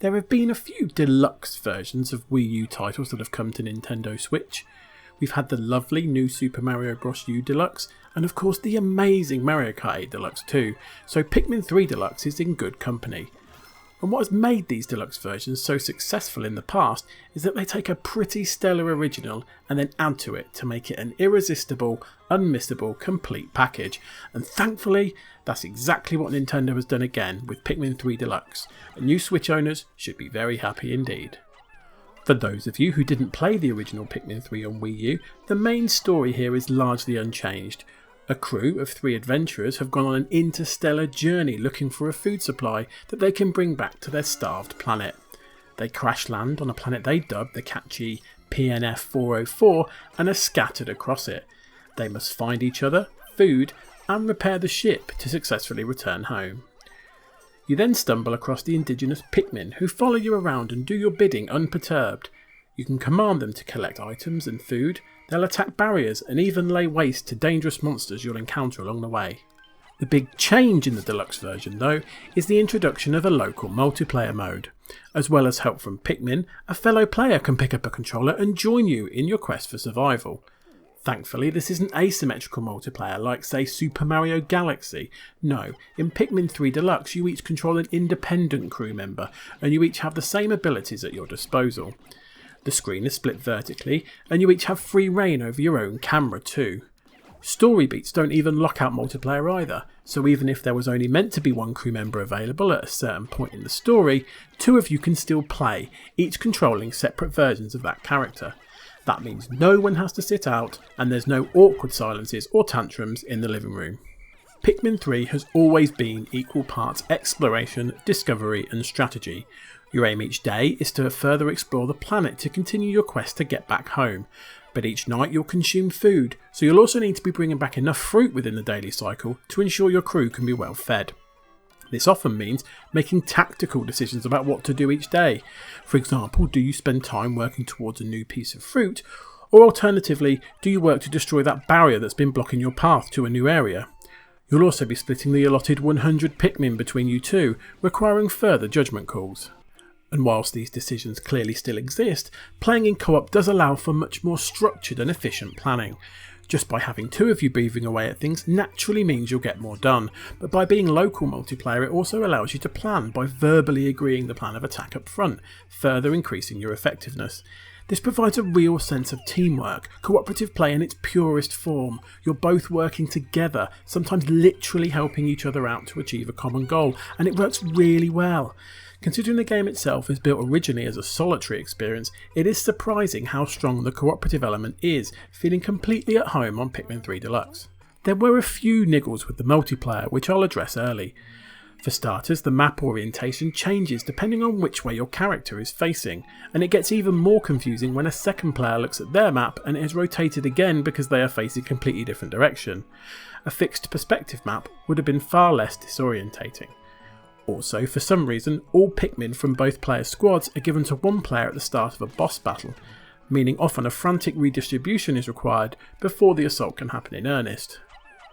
There have been a few deluxe versions of Wii U titles that have come to Nintendo Switch. We've had the lovely new Super Mario Bros. U Deluxe, and of course the amazing Mario Kart 8 Deluxe too, so Pikmin 3 Deluxe is in good company. And what has made these deluxe versions so successful in the past is that they take a pretty stellar original and then add to it to make it an irresistible, unmissable, complete package. And thankfully, that's exactly what Nintendo has done again with Pikmin 3 Deluxe, and new Switch owners should be very happy indeed. For those of you who didn't play the original Pikmin 3 on Wii U, the main story here is largely unchanged. A crew of 3 adventurers have gone on an interstellar journey looking for a food supply that they can bring back to their starved planet. They crash land on a planet they dubbed the catchy PNF 404 and are scattered across it. They must find each other, food, and repair the ship to successfully return home. You then stumble across the indigenous Pikmin who follow you around and do your bidding unperturbed. You can command them to collect items and food. They'll attack barriers and even lay waste to dangerous monsters you'll encounter along the way. The big change in the deluxe version though is the introduction of a local multiplayer mode. As well as help from Pikmin, a fellow player can pick up a controller and join you in your quest for survival. Thankfully this isn't asymmetrical multiplayer like say Super Mario Galaxy. No, in Pikmin 3 Deluxe you each control an independent crew member and you each have the same abilities at your disposal. The screen is split vertically and you each have free reign over your own camera too. Story beats don't even lock out multiplayer either, so even if there was only meant to be one crew member available at a certain point in the story, 2 of you can still play, each controlling separate versions of that character. That means no one has to sit out and there's no awkward silences or tantrums in the living room. Pikmin 3 has always been equal parts exploration, discovery and strategy. Your aim each day is to further explore the planet to continue your quest to get back home, but each night you'll consume food, so you'll also need to be bringing back enough fruit within the daily cycle to ensure your crew can be well fed. This often means making tactical decisions about what to do each day. For example, do you spend time working towards a new piece of fruit, or alternatively, do you work to destroy that barrier that's been blocking your path to a new area? You'll also be splitting the allotted 100 Pikmin between you two, requiring further judgment calls. And whilst these decisions clearly still exist, playing in co-op does allow for much more structured and efficient planning. Just by having 2 of you beavering away at things naturally means you'll get more done, but by being local multiplayer it also allows you to plan by verbally agreeing the plan of attack up front, further increasing your effectiveness. This provides a real sense of teamwork, cooperative play in its purest form. You're both working together, sometimes literally helping each other out to achieve a common goal, and it works really well. Considering the game itself is built originally as a solitary experience, it is surprising how strong the cooperative element is, feeling completely at home on Pikmin 3 Deluxe. There were a few niggles with the multiplayer which I'll address early. For starters, the map orientation changes depending on which way your character is facing, and it gets even more confusing when a second player looks at their map and it is rotated again because they are facing a completely different direction. A fixed perspective map would have been far less disorientating. Also, for some reason, all Pikmin from both player squads are given to one player at the start of a boss battle, meaning often a frantic redistribution is required before the assault can happen in earnest.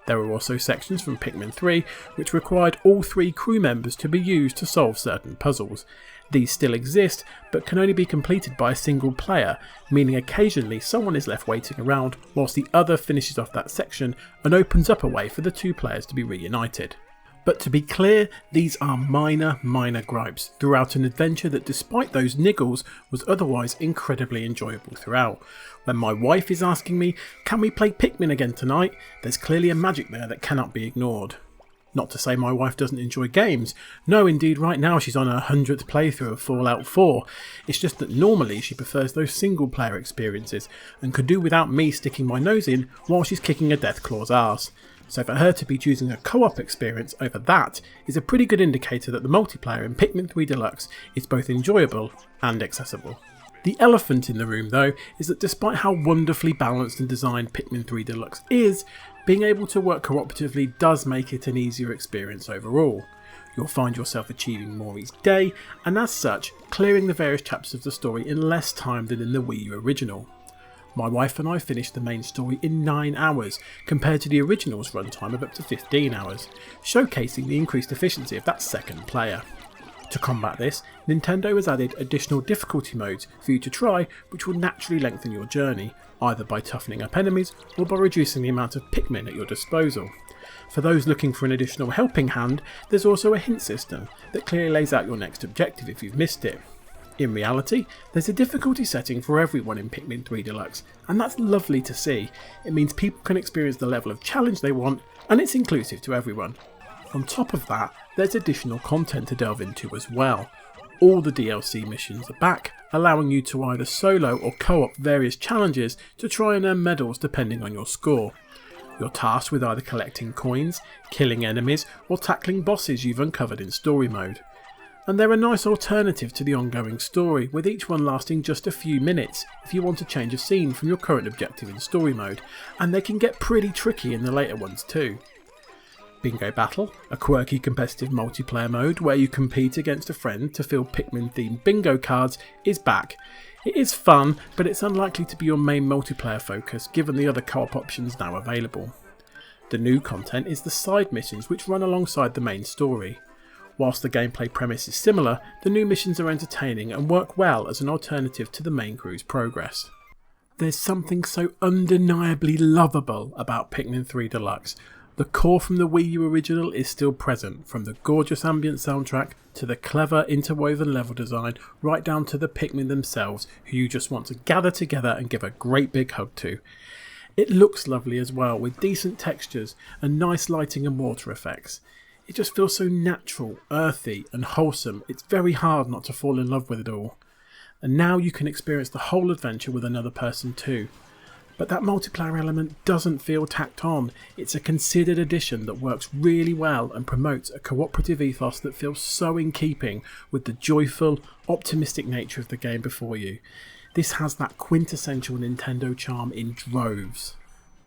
There were also sections from Pikmin 3 which required all 3 crew members to be used to solve certain puzzles. These still exist, but can only be completed by a single player, meaning occasionally someone is left waiting around whilst the other finishes off that section and opens up a way for the 2 players to be reunited. But to be clear, these are minor gripes throughout an adventure that despite those niggles was otherwise incredibly enjoyable throughout. When my wife is asking me, can we play Pikmin again tonight? There's clearly a magic there that cannot be ignored. Not to say my wife doesn't enjoy games. No, indeed right now she's on her 100th playthrough of Fallout 4. It's just that normally she prefers those single player experiences and could do without me sticking my nose in while she's kicking a Deathclaw's arse. So for her to be choosing a co-op experience over that is a pretty good indicator that the multiplayer in Pikmin 3 Deluxe is both enjoyable and accessible. The elephant in the room though is that despite how wonderfully balanced and designed Pikmin 3 Deluxe is, being able to work cooperatively does make it an easier experience overall. You'll find yourself achieving more each day and as such clearing the various chapters of the story in less time than in the Wii U original. My wife and I finished the main story in 9 hours, compared to the original's runtime of up to 15 hours, showcasing the increased efficiency of that second player. To combat this, Nintendo has added additional difficulty modes for you to try, which will naturally lengthen your journey, either by toughening up enemies or by reducing the amount of Pikmin at your disposal. For those looking for an additional helping hand, there's also a hint system that clearly lays out your next objective if you've missed it. In reality, there's a difficulty setting for everyone in Pikmin 3 Deluxe, and that's lovely to see. It means people can experience the level of challenge they want, and it's inclusive to everyone. On top of that, there's additional content to delve into as well. All the DLC missions are back, allowing you to either solo or co-op various challenges to try and earn medals depending on your score. You're tasked with either collecting coins, killing enemies, or tackling bosses you've uncovered in story mode. And they're a nice alternative to the ongoing story, with each one lasting just a few minutes if you want to change a scene from your current objective in story mode, and they can get pretty tricky in the later ones too. Bingo Battle, a quirky competitive multiplayer mode where you compete against a friend to fill Pikmin themed bingo cards, is back. It is fun, but it's unlikely to be your main multiplayer focus given the other co-op options now available. The new content is the side missions which run alongside the main story. Whilst the gameplay premise is similar, the new missions are entertaining and work well as an alternative to the main crew's progress. There's something so undeniably lovable about Pikmin 3 Deluxe. The core from the Wii U original is still present, from the gorgeous ambient soundtrack to the clever interwoven level design, right down to the Pikmin themselves, who you just want to gather together and give a great big hug to. It looks lovely as well, with decent textures and nice lighting and water effects. It just feels so natural, earthy and wholesome, it's very hard not to fall in love with it all. And now you can experience the whole adventure with another person too. But that multiplayer element doesn't feel tacked on. It's a considered addition that works really well and promotes a cooperative ethos that feels so in keeping with the joyful, optimistic nature of the game before you. This has that quintessential Nintendo charm in droves.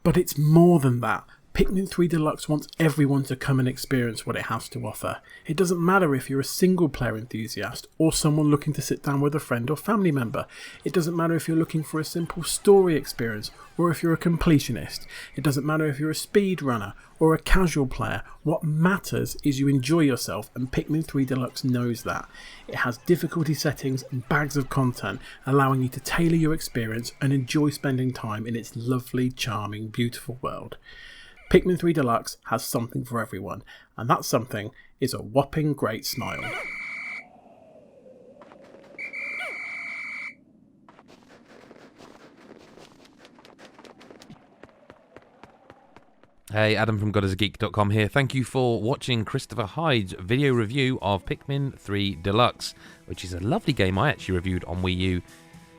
But it's more than that. Pikmin 3 Deluxe wants everyone to come and experience what it has to offer. It doesn't matter if you're a single player enthusiast or someone looking to sit down with a friend or family member. It doesn't matter if you're looking for a simple story experience or if you're a completionist. It doesn't matter if you're a speedrunner or a casual player. What matters is you enjoy yourself, and Pikmin 3 Deluxe knows that. It has difficulty settings and bags of content, allowing you to tailor your experience and enjoy spending time in its lovely, charming, beautiful world. Pikmin 3 Deluxe has something for everyone, and that something is a whopping great smile. Hey, Adam from GodIsAGeek.com here. Thank you for watching Christopher Hyde's video review of Pikmin 3 Deluxe, which is a lovely game I actually reviewed on Wii U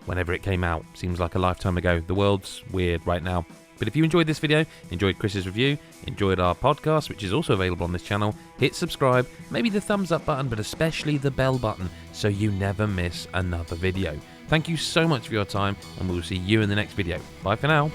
whenever it came out. Seems like a lifetime ago. The world's weird right now. But if you enjoyed this video, enjoyed Chris's review, enjoyed our podcast, which is also available on this channel, hit subscribe, maybe the thumbs up button, but especially the bell button, so you never miss another video. Thank you so much for your time, and we'll see you in the next video. Bye for now.